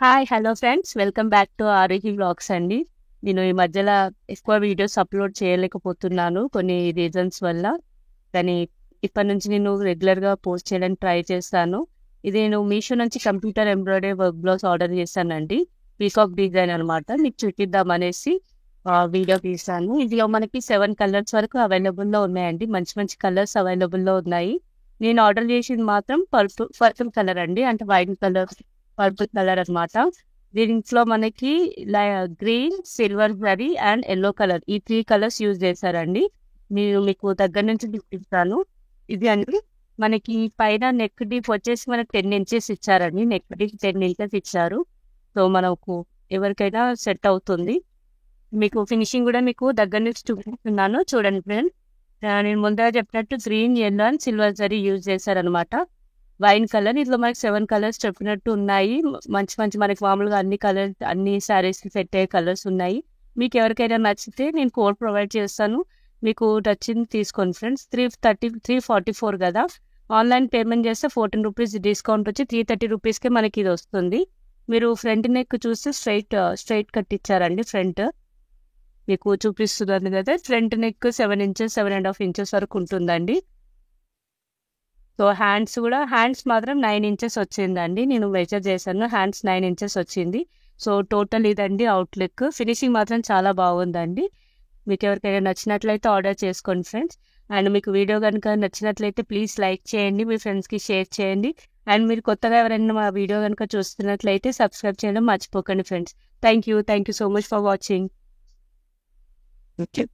Hi! Hello friends. Welcome back to ఆరోగ్య vlogs అండి. నేను ఈ మధ్యలో ఎక్కువ వీడియోస్ అప్‌లోడ్ చేయలేకపోతున్నాను కొన్ని రీజన్స్ వల్ల. కానీ ఇప్పటి నుంచి నేను రెగ్యులర్‌గా పోస్ట్ చేయడానికి ట్రై చేస్తాను. ఇది నేను మీషో నుంచి computer embroidery work blouse order చేశానండి. పీకాక్ డిజైన్ అనమాట. మీకు చూపిద్దామనేసి వీడియో తీశాను. ఇందులో మనకి 7 కలర్స్ వరకు అవైలబుల్‌లో ఉన్నాయండి. మంచి మంచి కలర్స్ అవైలబుల్‌లో ఉన్నాయి. నేను ఆర్డర్ చేసింది మాత్రం పర్పుల్ కలర్ అండి. అంటే వైన్ కలర్, పర్పుల్ కలర్ అనమాట. దీంట్లో మనకి green, silver zari and yellow colour ఈ 3 కలర్స్ యూజ్ చేశారండి. నేను మీకు దగ్గర నుంచి చూపిస్తాను. ఇది అండి మనకి పైన నెక్ డీప్ వచ్చేసి మనకి 10 ఇంచెస్ ఇచ్చారండి. నెక్ డీప్ 10 ఇంచెస్ ఇచ్చారు. సో, మనకు ఎవరికైనా సెట్ అవుతుంది. మీకు ఫినిషింగ్ గూడా మీకు దగ్గర నుంచి చూపిస్తున్నాను చూడండి ఫ్రెండ్స్. నేను ముందుగా చెప్పినట్టు green, yellow and silver zari use చేశారనమాట. వైన్ కలర్ ఇందులో మనకి 7 కలర్స్ చెప్పినట్టు ఉన్నాయి. మంచి మంచి మనకి మామూలుగా అన్ని శారీస్‌కి సెట్ అయ్యే కలర్స్ ఉన్నాయి. మీకు ఎవరికైనా నచ్చితే నేను కోడ్ ప్రొవైడ్ చేస్తాను. మీకు నచ్చింది తీసుకోండి ఫ్రెండ్స్. 344 గదా! ఆన్‌లైన్ పేమెంట్ చేస్తే ₹14 డిస్కౌంట్ వచ్చి ₹330కే మనకి ఇది వస్తుంది. మీరు ఫ్రంట్ నెక్ చూస్తే స్ట్రెయిట్ కట్ ఇచ్చారండి ఫ్రంట్. మీకు చూపిస్తున్నాను కదా! ఫ్రంట్ నెక్ 7 ఇంచెస్, 7½ ఇంచెస్ వరకు ఉంటుందండి. సో, హ్యాండ్స్ మాత్రం 9 ఇంచెస్ వచ్చిందండి. నేను మెజర్ చేశాను. హ్యాండ్స్ 9 ఇంచెస్ వచ్చింది. సో, టోటల్ ఇదండి అవుట్‌లుక్. ఫినిషింగ్ మాత్రం చాలా బాగుందండి. మీకు ఎవరికైనా నచ్చినట్లయితే ఆర్డర్ చేసుకోండి ఫ్రెండ్స్. అండ్ మీకు వీడియో గనుక నచ్చినట్లయితే ప్లీజ్ లైక్ చేయండి. మీ ఫ్రెండ్స్‌కి షేర్ చేయండి. అండ్ మీరు కొత్తగా ఎవరైనా మా వీడియో గనుక చూస్తున్నట్లయితే సబ్స్క్రైబ్ చేయడం మర్చిపోకండి friends. Thank you so much for watching. Okay.